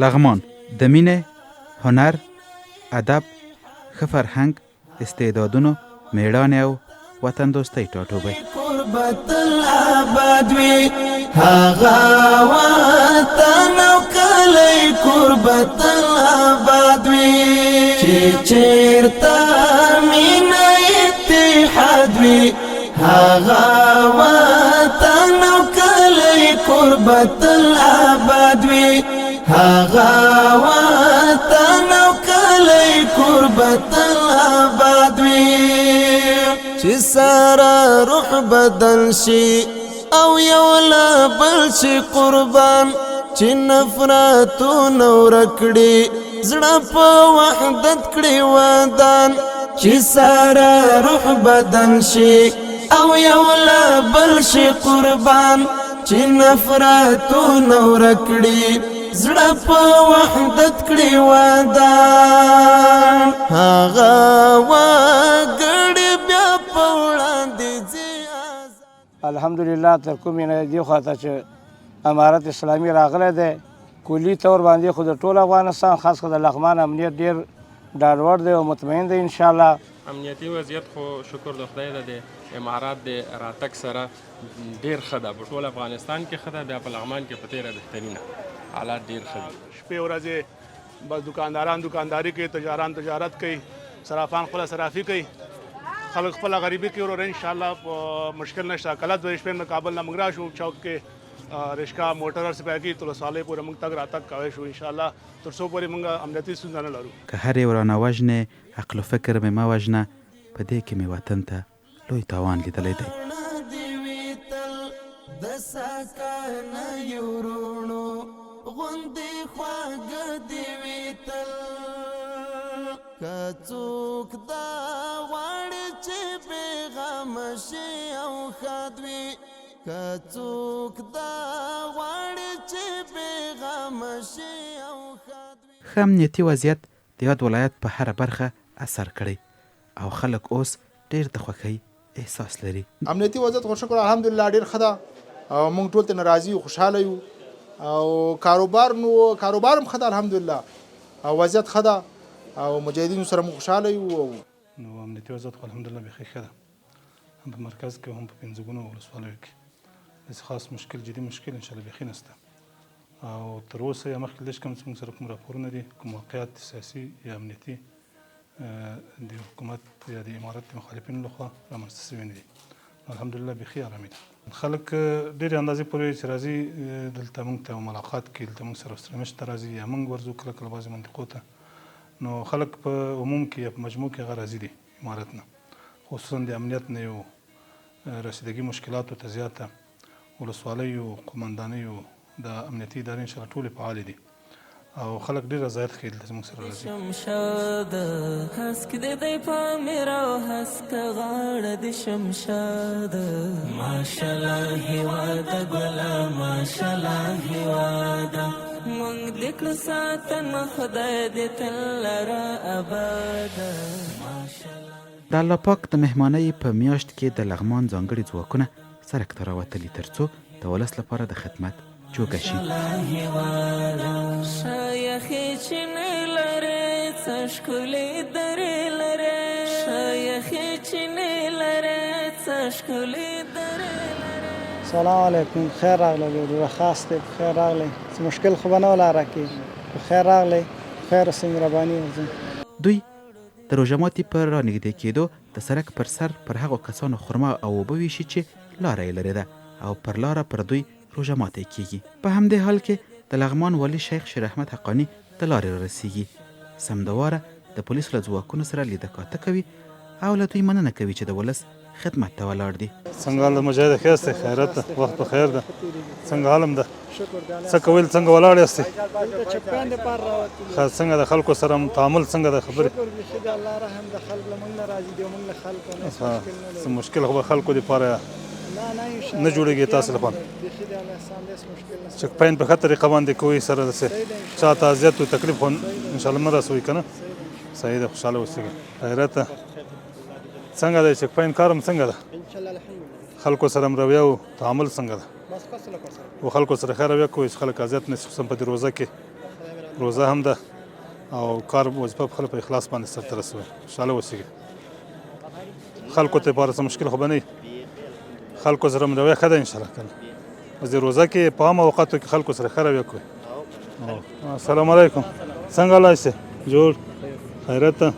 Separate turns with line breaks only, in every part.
لغمان د مینې، هنر، ادب، ښه فرهنګ، استعدادونو، میړانې او وطن دوستۍ ټاټوبی.
قربت الابد وی هغه وطن او کلی قربت الابد وی چې چیرته مینه اتحاد وی هغه وطن او کلی قربت الابد وی هغه وطن او کلی قربت الابد وی چې سارا روح بدن شي او یو لا بل شي قربان چې نفرتونه ورکړي زړه په وحدت کړي ودان چې سارا روح بدن شي او یو لا بل شي قربان چې نفرتونه ورکړي زړه په وحدت کړي ودان هغه وګړي بیا په وړاندې ځي.
الحمدلله تر کومې نه دې خواته چې امارت اسلامي راغلی دی کلي طور باندې خو د ټول افغانستان خاص کر د لغمان امنیت ډېر ډاډوړ دی او مطمئن دی انشاءالله.
امنیتي وضعیت خو شکر د خدای ده د امارات د راتګ سره ډېر ښه ده، په ټول افغانستان کې ښه ده، بیا په لغمان کې په تېره بهترینه حالات ډېر ښه دي.
شپې ورځې بس دکانداران دکانداري کوي، تجاران تجارت کوي، صرافان خپله صرافي کوي، خلک خپله غریبي کوي. وروره انشاءالله مشکل نشته. کله د شپې نه کابل نه موږ راشو چوک کې رشکا موټر هر څه پیدا کړي تر ولسوالۍ پورې موږ تګ راتګ کوی شو انشاءالله تر څو پورې موږ امنیتي ستونزه نه لرو.
که هر یو رانه وژنې عقل و فکر مې مه وژنه، په دې کې مې وطن ته لوی تاوان لیدلی دی.
د ساکنه یو وروڼو غوندې خواږه دې وي تل که څوک دا غواړي چې بېغمه شي او ښاد وي که څوک دا غواړي چې بېغمه شي او ښاد وي.
ښه امنیتي وضعیت د یاد ولایت په هره برخه اثر کړی او خلک اوس ډېر د خوښۍ احساس لري.
امنیتي وضعیت خو شکر الحمدلله ډېر ښه ده او موږ ټول ترې راضي یو خوشحاله یو او کاروبار هم ښه ده الحمدلله او وضعیت ښه ده او مجاهدینو سره موږ خوشحاله یو.
نو امنیتي وضعیت خو الحمدلله بیخي ښه ده، هم په مرکز کې هم په پنځه ګونو ولسوالیو کې داسې خاص مشکل جدي مشکل انشاءالله بیخي نشته او تر اوسه یا مخکې لږ کم زموږ سره کوم راپورونه دي کوم واقعات سیاسي یا امنیتي د حکومت یا د امارت د مخالفینو لخوا رامنځته سوي نه دي. الحمدلله بیخي ارامي ده. خلک ډېرې اندازې پورې چې راځي دلته موږ ته ملاقات کوي، دلته موږ سره ورسره راځي یا موږ ورځو کله کله بعضې منطقو ته، نو خلک په عموم کې یا په مجموع کې هغه راضي دي امارت نه، خصوصا د امنیت نه یو رسیدګي مشکلاتو ته زیاته ولسوالیو قومندانیو د امنیتي ادارې انشاءالله ټولې فعالې دي او خلک ډېر رضایت ښیي دلته زموږ سره راځي.
شمشاد هسک د دی پامیر او هسک غاړه د شمشاد ماشاءالله هیواد ګله ماشاءالله هیواد مونږ د کړو ساتن خدای دې تل لره اباد ماشاءالله.
د الله پاک د مهمانۍ په میاشت کې د لغمان ځانګړي ځواکونه سرک ته راوتلي تر څو د ولس لپاره د خدمت جوګه شي.
شایخې چینې لرې څه ښکلې درې لرې شایخې چینې لرې څه ښکلې درې لرې.
سلام علیکم، خیر راغلی وروره خاص دی، خیر راغلی څه مشکل خو به نه وه لاره کې، خیر راغلی خیر اوسئ مهرباني وکړئ.
دوی د روژه ماتي پر رانږدې کېدو د سړک پر سر پر هغو کسانو خرما او اوبه ویشي چې لاره یې لرې ده او پر لاره پر دوی روژه ماتی کېږي. په همدې حال کې د لغمان والي شیخ شیر احمد حقاني د لارې رارسیږي، سمدواره د پولیسو له ځواکونو سره لیده کاته کوي او له دوی مننه کوي چې د ولس خدمت ته ولاړ دي.
څنګه حال د مجاهد ښه دی، خیرت ده، وخت په خیر ده، څنګه حالم ده، څه کوئ، څنګه ولاړ یاستئ، څنګه د خلکو سره تعامل څنګه د خبرې څه مشکل خو به خلکو دپاره نه جوړېږي تاسو لپاره چک پاین په ښه طریقه باندې کوئ سره داسې چاته اذیت و تکلیف خو انشاءالله نه رسوئ که نه صحیح ده خوشحاله اوسېږئ خیرته څنګه دی چک پاین کار هم څنګه ده خلکو سره هم رویه او تعامل څنګه ده و خلکو سره ښه رویه کوئ چې خلک اذیت نه شي خصوصا په دې روژه کې روزه هم ده او کار وظیفه په خپله په اخلاص باندې سرته رسوئ. خوشحاله اوسېږئ. خلکو ته لپاره څه مشکل خو به نه وي. خلکو سره مو رویه ښه ده انشاءالله که نه. اوس د روزه کې په عامه اوقاتو کې خلکو سره ښه رویه کوئ. السلام علیکم. څنګه حالات شته؟ جوړ خیرت ته.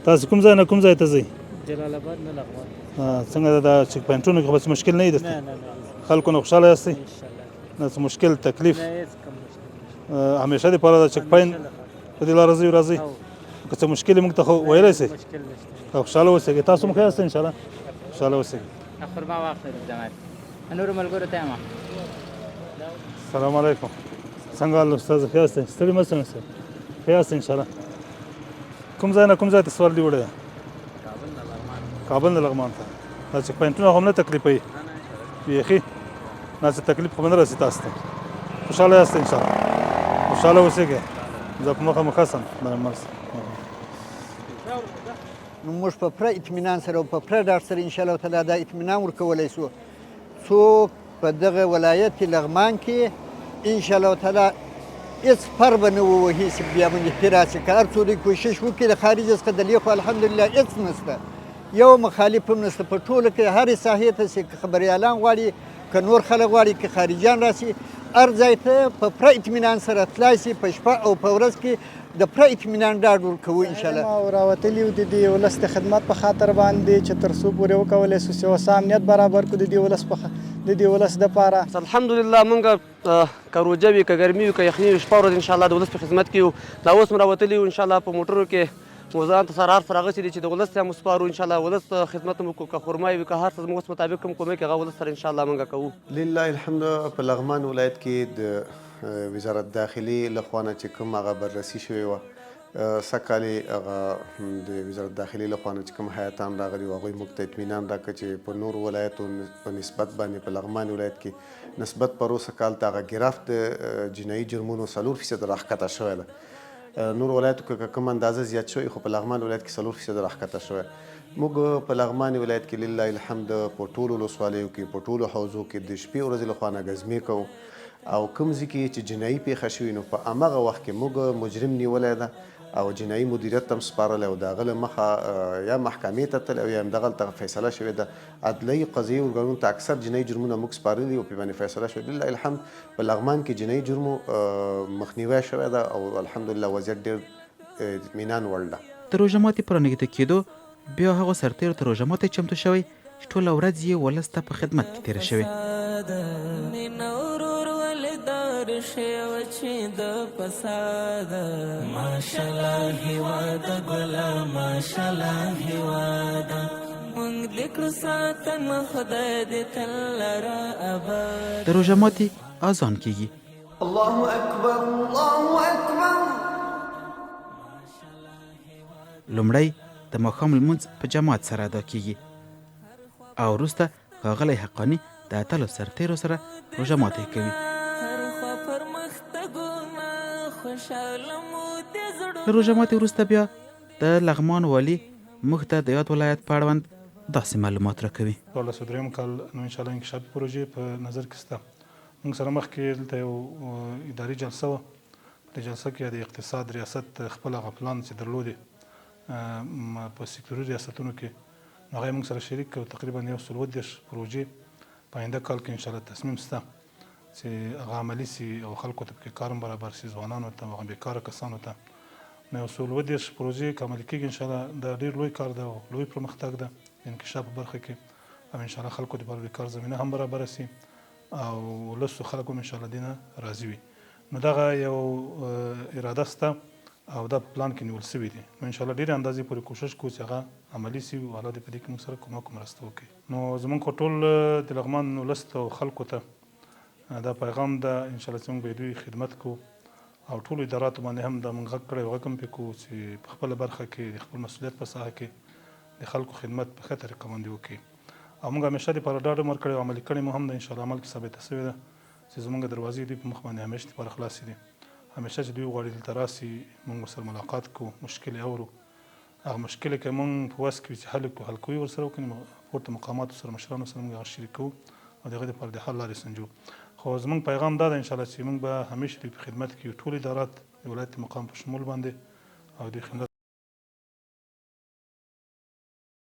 تاسو کوم ځای نه کوم ځای ته ځئ؟
جلال آباد نه لغمان.
څنګه دا چیک پوینټونو کې بس مشکل نه وي درته؟ خلکو نه خوشحاله یاستئ؟ نه څه مشکل تکلیف؟ همیشه دپاره دا چیک پوینټ په دې لاره ځئ راځئ؟ که څه مشکل یې موږ ته خو ویلی شئ. خوشحاله اوسېږئ. تاسو هم ښه یاستئ انشاءالله؟ خوشحاله اوسېږئ.
خرما واخلئ جماعت. نورو ملګرو ته یم.
السلام علیکم. څنګه حال استاذ ښه یاستئ؟ ستړي مه شئ. ښه یاستئ انشاءالله؟ کوم ځای نه کوم ځای ته سفر دې وړی دی؟ کابل نه لغمان ته. دا چیک پوینټونه خو هم نه تکلیفوي بیخي؟ دا څه تکلیف خو به نه رسي تاسو ته. خوشحاله یاستئ انشاءالله؟ خوشحاله اوسېږئ. زه په مخه مو ښه سم.
نو موږ په پوره اطمینان سره او په پوره ډاډ سره انشاءالله تعالی دا اطمینان ورکولی شو څوک په دغه ولایت کې لغمان کې انشاءالله تعالی هېڅ فر به نه ووهي چې بیا باندې پرې راشي. که هر څو دوی کوشش وکړي د خارج څخه دلې خو الحمدلله هېڅ نشته. یو مخالف هم نشته په ټوله کې هرې ساحې ته چې که خبریالان غواړي که نور خلک غواړي که خارجیان راشي هر ځای ته په پوره اطمینان سره تلای شي په شپه او په ورځ کې د پوره اطمینان ډاډ ورکوو انشاءالله.
او راوتلي یو د دې ولس د خدمت په خاطر باندې چې تر څو پورې وکولی شو چې اوس امنیت برابر کړو د دې ولس دپاره.
الحمدلله مونږ که روژه وي که ګرمي وي که یخني وي شپه ورځ انشاءالله د ولس په خدمت کې یو. دا اوس م راوتلي یو انشاءالله په موټرو کې موزان ته سهار سره اغوستي دي چې د ولس ته مو سپارو انشاءالله ولس خدمت مو کوو که خرمای وي که هر څه زموږ اوس مطابق کوم کومک هغه ولس سره انشاءالله مونږ کوو.
لله الحمد. په لغمان ولایت کې د وزارت داخلي لخوا نه چې کوم هغه بررسي شوې وه سږ هغه د وزارت داخلي لخوا نه چې کوم هیاتان راغلي وو هغوی موږ ته اطمینان راکړه چې په نورو ولایتو په نسبت باندې په لغمان ولایت کې نسبت پروسه کال ته هغه ګرافت د جنایي جرمونو 4% راښکته شوی ده. نورو ولایتو کې کوم اندازه زیات شوی خو په لغمان ولایت کې 4% راښکته شوی. موږ په لغمان ولایت کې لله الحمد په ټولو ولسوالیو کې په ټولو حوزو کې د شپې ورځې لخوا نه ګزمې کوو او کوم ځای کې چې جنایي پیښه شوې نو په هماغه وخت کې موږ مجرم نیولی ده او جنایي مدیریت ته هم سپارلی او د هغه له مخه یا محکمې ته تللی او یا همدغلته فیصله شوې ده. عدلیي قضایي ارګانونو ته اکثر جنایي جرمونه موږ سپارلي او پرې باندې فیصله شوې. لله الحمد په لغمان کې جنایي جرمو مخنیوی شوی ده او الحمدلله وضعیت ډېر اطمینان وړ ده.
د روژه ماتې په رانږدې کېدو بیا هغو سرتېرو ته روژه ماتی چمتو شوی چې ټوله ورځ یې ولس ته په خدمت کې تېره شوې. د روژه ماتي اذان کېږي.
الله اکبر الله اکبر.
لومړی د ماښام لمونځ په جماعت سره ادا کېږي او وروسته ښاغلی حقاني د اتلو سرتېرو سره روژه ماتی کوي. له روژه ماتي وروسته بیا د لغمان والي موږ ته د یاد ولایت په اړوند داسې معلومات راکوي.
2023 کال نو انشاءالله انکشافي پروژې په نظر کې شته. موږ سره مخکې دلته یو اداري جلسه وه. په دې جلسه کې د اقتصاد ریاست خپل هغه پلان چې درلودې په سکتوري ریاستونو کې نو هغه یې موږ سره شریک کړو. تقریبا 130 پروژې په آینده کال کې انشاءالله تصمیم شته چې هغه عملي سي او خلکو ته پکې کار هم برابر سي ځوانانو ته هغه بېکاره کسانو ته. نو 130 پروژې که عملي کېږي انشاءالله دا ډېر لوی کار ده او لوی پرمختګ ده د انکشاف په برخه کې او انشاءالله خلکو دپاره د کار زمینه هم برابره سي او ولسو خلک هم انشاءالله دې نه راضي وي. نو دغه یو اراده شته او دا په پلان کې نیول سوي دي. نو انشاءالله ډېرې اندازې پورې کوشش کوو چې هغه عملي سي او الله دې په دې کې موږ سره کومک مرسته وکړي. نو زموږ خو ټول د لغمان ولس ته او خلکو ته دا پیغام ده انشاءالله چې موږ به دوی خدمت کوو او ټولو اداراتو باندې هم دا موږ غږ کړی او غږ هم پرې کوو چې په خپله برخه کې د خپل مسؤلیت په ساحه کې د خلکو خدمت په ښه طریقه باندې وکړي. او موږ همیشه دپاره ډاډ هم ورکړی او عملي کړی مو هم ده انشاءالله عمل کې ثابته شوې ده چې زموږ دروازې دوی په مخ باندې همیشه دپاره خلاصې دي. همیشه چې دوی غواړي دلته راسي موږ ورسره ملاقات کوو مشکل یې اورو هغه مشکل که موږ په وس کې وي چې حل کړو حل کوي ورسره وکړو پورته مقاماتو سره مشرانو سره موږ هغه شریک کوو او د هغې دپاره د حل لارې سنجو. خو زموږ پیغام دا ده انشاءالله چې موږ به همیشه دوی په خدمت کې یو. ټول ادارات د ولایت مقام په شمول باندې او د خدمت